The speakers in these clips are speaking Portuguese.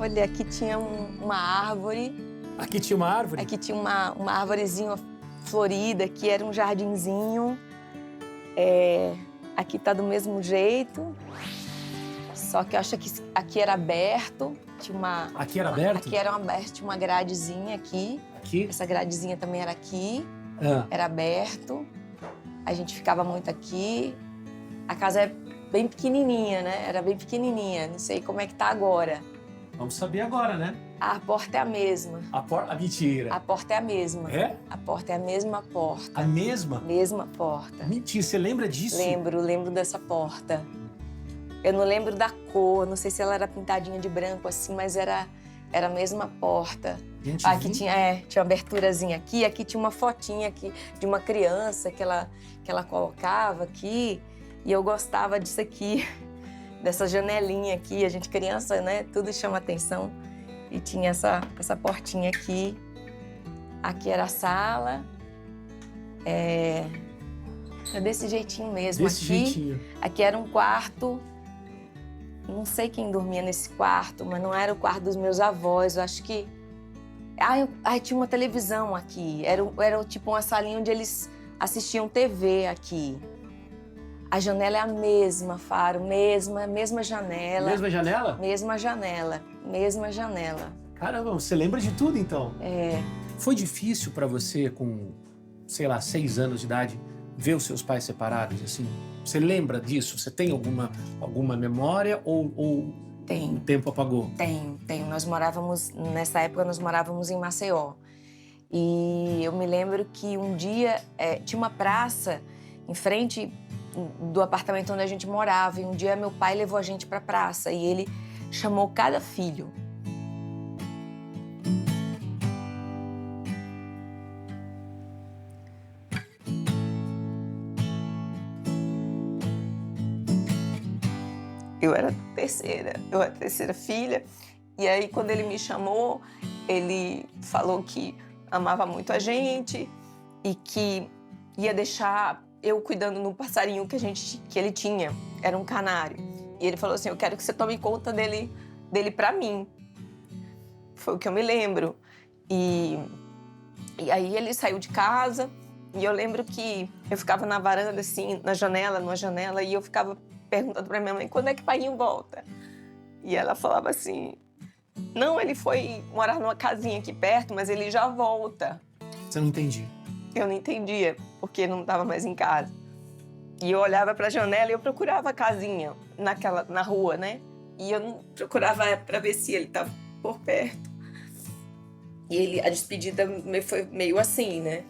olha, aqui tinha uma árvore. Aqui tinha uma árvore? Aqui tinha uma árvorezinha florida, que era um jardinzinho. Aqui tá do mesmo jeito, só que eu acho que aqui era aberto. Aqui era aberto? Aqui era aberto, tinha uma gradezinha aqui. Aqui? Essa gradezinha também era aqui, era aberto. A gente ficava muito aqui. A casa é bem pequenininha, né? Era bem pequenininha, não sei como é que tá agora. Vamos saber agora, né? A porta é a mesma. Mentira. A porta é a mesma. É? A porta é a mesma porta. A mesma? Mesma porta. Mentira, você lembra disso? Lembro dessa porta. Eu não lembro da cor, não sei se ela era pintadinha de branco assim, mas era a mesma porta. Gente, aqui tinha uma aberturazinha aqui tinha uma fotinha aqui de uma criança que ela colocava aqui, e eu gostava disso aqui, dessa janelinha aqui. A gente criança, né, tudo chama atenção. E tinha essa portinha aqui. Aqui era a sala. É desse jeitinho mesmo. Desse jeitinho. Aqui era um quarto. Não sei quem dormia nesse quarto, mas não era o quarto dos meus avós. Eu acho que... tinha uma televisão aqui. Era tipo uma salinha onde eles assistiam TV aqui. A janela é a mesma, Faro. Mesma janela. Mesma janela? Mesma janela. Mesma janela. Caramba, você lembra de tudo, então? É. Foi difícil pra você, com, sei lá, 6 anos de idade, ver os seus pais separados, assim? Você lembra disso? Você tem alguma memória ou o tempo apagou? Tenho. Nessa época nós morávamos em Maceió. E eu me lembro que um dia tinha uma praça em frente do apartamento onde a gente morava. E um dia meu pai levou a gente pra praça e ele chamou cada filho. Eu era a terceira filha. E aí, quando ele me chamou, ele falou que amava muito a gente e que ia deixar eu cuidando no passarinho que ele tinha. Era um canário. E ele falou assim, eu quero que você tome conta dele pra mim. Foi o que eu me lembro. E aí ele saiu de casa e eu lembro que eu ficava na varanda, assim, numa janela, e eu ficava perguntando pra minha mãe, quando é que o paiinho volta? E ela falava assim, não, ele foi morar numa casinha aqui perto, mas ele já volta. Você não entendia? Eu não entendia, porque não estava mais em casa. E eu olhava pra janela e eu procurava a casinha na rua, né? E eu não procurava pra ver se ele estava por perto. E a despedida foi meio assim, né?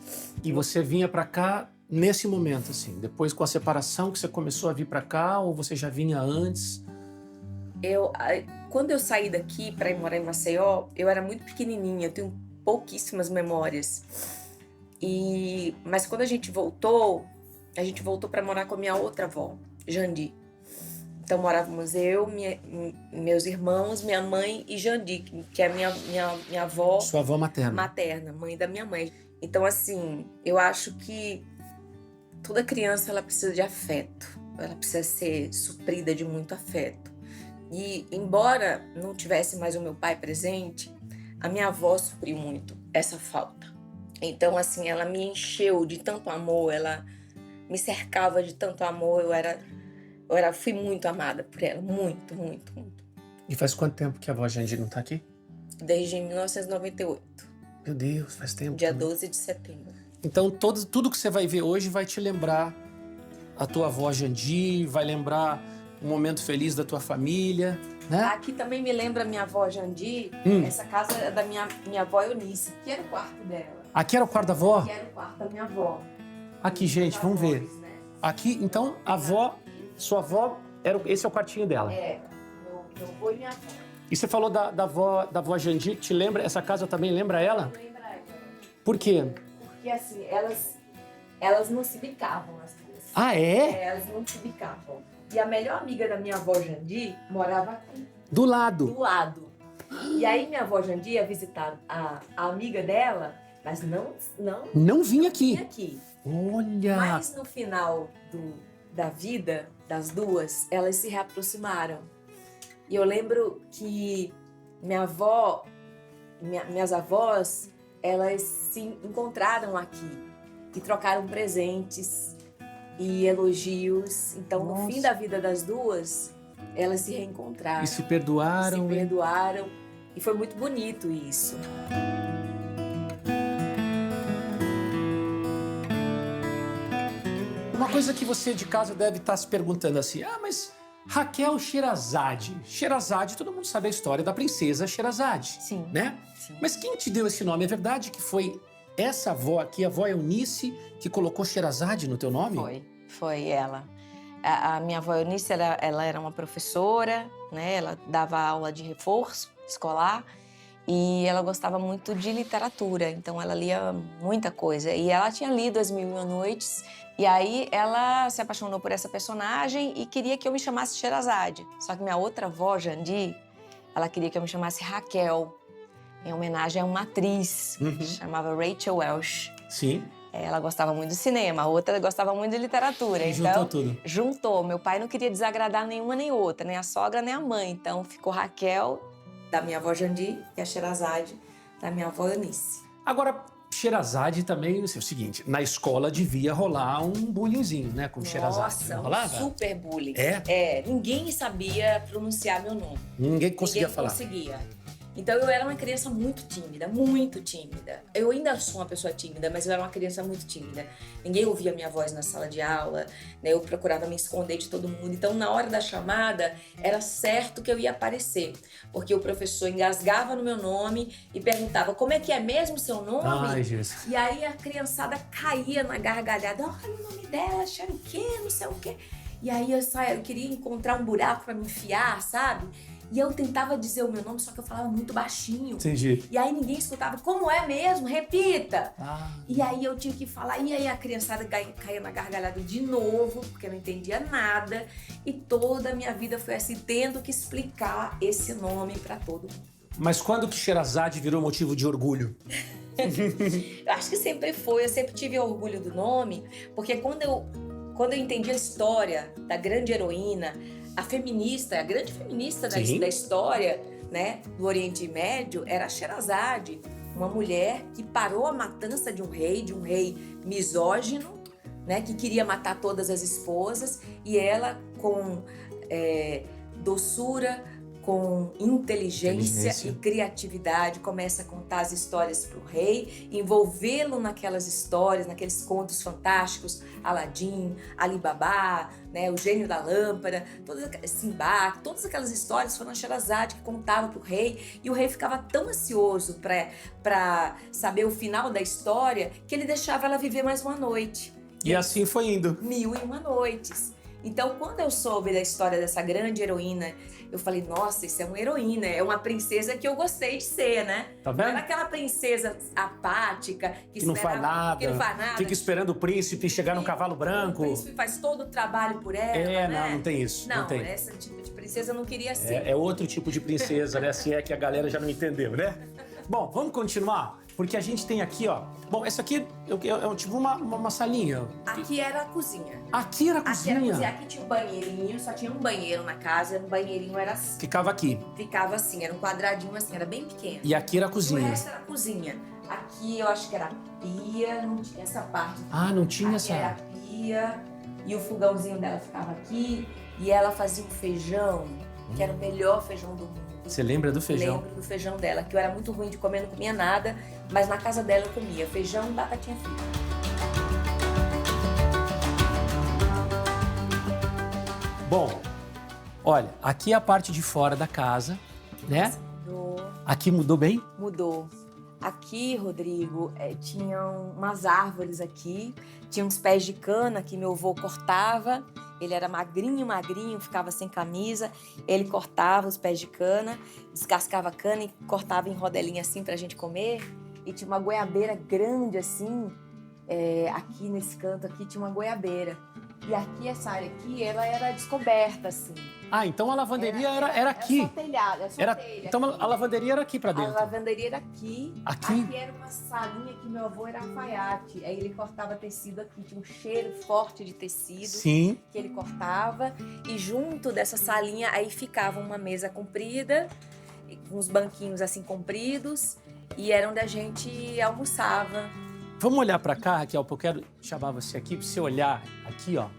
E você vinha pra cá nesse momento, assim, depois com a separação que você começou a vir pra cá, ou você já vinha antes? Quando eu saí daqui para ir morar em Maceió, eu era muito pequenininha, eu tenho pouquíssimas memórias. Mas quando a gente voltou para morar com a minha outra avó, Jandi. Então morávamos eu, meus irmãos, minha mãe e Jandi, que é minha avó. Sua avó materna. Materna, mãe da minha mãe. Então, assim, eu acho que toda criança ela precisa de afeto, ela precisa ser suprida de muito afeto. E, embora não tivesse mais o meu pai presente, a minha avó supriu muito essa falta. Então, assim, ela me encheu de tanto amor, ela me cercava de tanto amor, fui muito amada por ela, muito, muito, muito. E faz quanto tempo que a avó Jandi não tá aqui? Desde 1998. Meu Deus, faz tempo. Dia 12 de setembro. Então, tudo que você vai ver hoje vai te lembrar a tua avó Jandi, vai lembrar um momento feliz da tua família, né? Aqui também me lembra minha avó Jandi. Essa casa é da minha avó Eunice, que era o quarto dela. Aqui era o quarto da avó? Aqui era o quarto da minha avó. Aqui, gente, vamos ver. Né? Aqui, então, sua avó, esse é o quartinho dela. Meu avô e minha avó. E você falou da avó Jandi, te lembra? Essa casa também lembra ela? Lembra ela. Por quê? Porque, assim, elas não se bicavam, as duas. Ah, é? Elas não se bicavam. E a melhor amiga da minha avó Jandi morava aqui. Do lado? Do lado. E aí minha avó Jandi ia visitar a amiga dela, mas não vinha aqui. Vinha aqui. Olha! Mas no final da vida das duas, elas se reaproximaram. E eu lembro que Minhas avós, elas se encontraram aqui e trocaram presentes e elogios. Então, no fim da vida das duas, elas se reencontraram. E se perdoaram. Se perdoaram. E foi muito bonito isso. Uma coisa que você de casa deve estar se perguntando assim, mas Raquel Sherazade. Sherazade, todo mundo sabe a história da princesa Sherazade. Sim. Né? Sim. Mas quem te deu esse nome? É verdade que foi essa avó aqui, a avó Eunice, que colocou Sherazade no teu nome? Foi ela. A minha avó Eunice, ela era uma professora, né? Ela dava aula de reforço escolar e ela gostava muito de literatura, então ela lia muita coisa. E ela tinha lido As Mil e Uma Noites, e aí ela se apaixonou por essa personagem e queria que eu me chamasse Sherazade. Só que minha outra avó, Jandi, ela queria que eu me chamasse Raquel, em homenagem a uma atriz que chamava Rachel Welch. Sim. Ela gostava muito de cinema, a outra gostava muito de literatura. E então, juntou tudo. Juntou. Meu pai não queria desagradar nenhuma nem outra, nem a sogra nem a mãe. Então ficou Raquel, da minha avó Jandi, e a Sherazade, da minha avó Eunice. Agora, Sherazade também, é o seguinte, na escola devia rolar um bullyingzinho, né, com Sherazade. Não rolava? Super bullying. É? Ninguém sabia pronunciar meu nome. Ninguém conseguia falar. Conseguia. Então eu era uma criança muito tímida, muito tímida. Eu ainda sou uma pessoa tímida, mas eu era uma criança muito tímida. Ninguém ouvia minha voz na sala de aula, né? Eu procurava me esconder de todo mundo. Então na hora da chamada era certo que eu ia aparecer, porque o professor engasgava no meu nome e perguntava: como é que é mesmo seu nome? Ai, Jesus. E aí a criançada caía na gargalhada: olha o nome dela, achando o quê, não sei o quê. E aí eu queria encontrar um buraco para me enfiar, sabe? E eu tentava dizer o meu nome, só que eu falava muito baixinho. Entendi. E aí ninguém escutava. Como é mesmo? Repita! Ah. E aí eu tinha que falar. E aí a criançada caía na gargalhada de novo, porque eu não entendia nada. E toda a minha vida foi assim, tendo que explicar esse nome para todo mundo. Mas quando que Sherazade virou motivo de orgulho? Eu acho que sempre foi. Eu sempre tive orgulho do nome, porque quando eu entendi a história da grande heroína, a grande feminista da história, né, do Oriente Médio, era a Sherazade, uma mulher que parou a matança de um rei misógino, né, que queria matar todas as esposas, e ela, com doçura, com inteligência e criatividade, começa a contar as histórias para o rei, envolvê-lo naquelas histórias, naqueles contos fantásticos, Aladim, Ali Babá, né, o Gênio da Lâmpada, Simba, todas aquelas histórias foram a Sherazade que contava para o rei, e o rei ficava tão ansioso para saber o final da história que ele deixava ela viver mais uma noite. E assim foi indo. 1001 noites. Então, quando eu soube da história dessa grande heroína, eu falei, nossa, isso é uma heroína, é uma princesa que eu gostei de ser, né? Tá vendo? Não era aquela princesa apática, que não faz nada, fica esperando o príncipe chegar no cavalo branco. O príncipe faz todo o trabalho por ela, né? Não tem isso. Não, tem. Essa tipo de princesa eu não queria ser. É outro tipo de princesa, né? Se é que a galera já não entendeu, né? Bom, vamos continuar? Porque a gente tem aqui, ó... Bom, essa aqui é tipo uma salinha. Aqui era a cozinha. Aqui era a cozinha? Aqui tinha um banheirinho, só tinha um banheiro na casa. O banheirinho era assim. Ficava aqui? Ficava assim, era um quadradinho assim, era bem pequeno. E aqui era a cozinha? O resto era a cozinha. Aqui eu acho que era pia, não tinha essa parte. Não tinha aqui essa... era pia, e o fogãozinho dela ficava aqui. E ela fazia um feijão, que era o melhor feijão do mundo. Você lembra do feijão? Lembro do feijão dela, que eu era muito ruim de comer, não comia nada, mas na casa dela eu comia feijão e batatinha frita. Bom, olha, aqui é a parte de fora da casa, né? Mudou. Aqui mudou bem? Mudou. Aqui, Rodrigo, tinham umas árvores aqui, tinha uns pés de cana que meu avô cortava. Ele era magrinho, ficava sem camisa. Ele cortava os pés de cana, descascava a cana e cortava em rodelinha assim pra gente comer. E tinha uma goiabeira grande assim, aqui nesse canto aqui tinha uma goiabeira. E aqui, essa área aqui, ela era descoberta assim. Então a lavanderia era aqui. Era só telhado, era só telha. Então a lavanderia era aqui pra dentro? A lavanderia era aqui. Aqui? Aqui era uma salinha que meu avô era alfaiate. Aí ele cortava tecido aqui, tinha um cheiro forte de tecido. Sim. Que ele cortava. E junto dessa salinha, aí ficava uma mesa comprida com os banquinhos assim compridos, e era onde a gente almoçava. Vamos olhar para cá, Raquel, porque eu quero chamar você aqui, para você olhar aqui, ó. Pra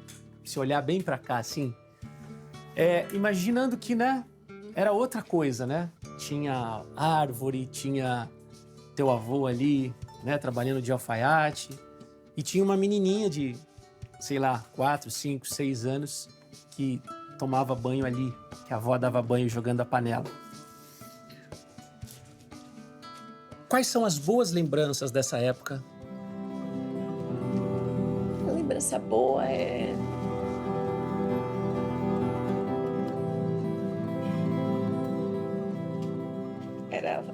você olhar bem para cá, assim. Imaginando que, né, era outra coisa, né? Tinha árvore, tinha teu avô ali, né, trabalhando de alfaiate. E tinha uma menininha de, sei lá, 4, 5, 6 anos que tomava banho ali, que a avó dava banho jogando a panela. Quais são as boas lembranças dessa época? A lembrança boa era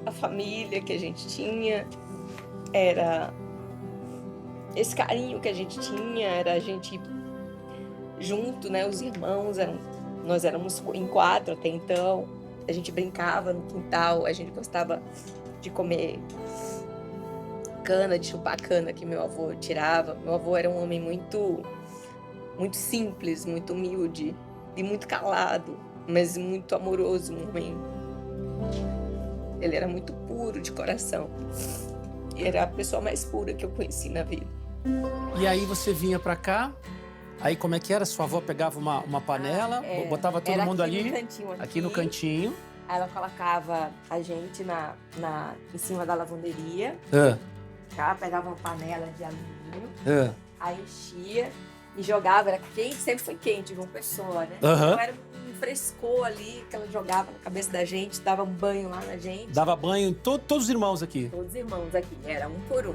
a família que a gente tinha, era esse carinho que a gente tinha, era a gente junto, né? Os irmãos, nós éramos em 4 até então, a gente brincava no quintal, a gente gostava de comer cana, de chupar cana que meu avô tirava. Meu avô era um homem muito simples, muito humilde e muito calado, mas muito amoroso, um homem. Ele era muito puro de coração. Era a pessoa mais pura que eu conheci na vida. E aí você vinha pra cá, aí como é que era? Sua avó pegava uma panela, botava todo mundo ali, aqui no cantinho. Aí ela colocava a gente em cima da lavanderia. Ela pegava uma panela de alumínio, aí enchia e jogava, era quente, sempre foi quente, João Pessoa, né? Então era um frescor ali que ela jogava na cabeça da gente, dava um banho lá na gente. Dava banho em todos os irmãos aqui? Todos os irmãos aqui, era um por um.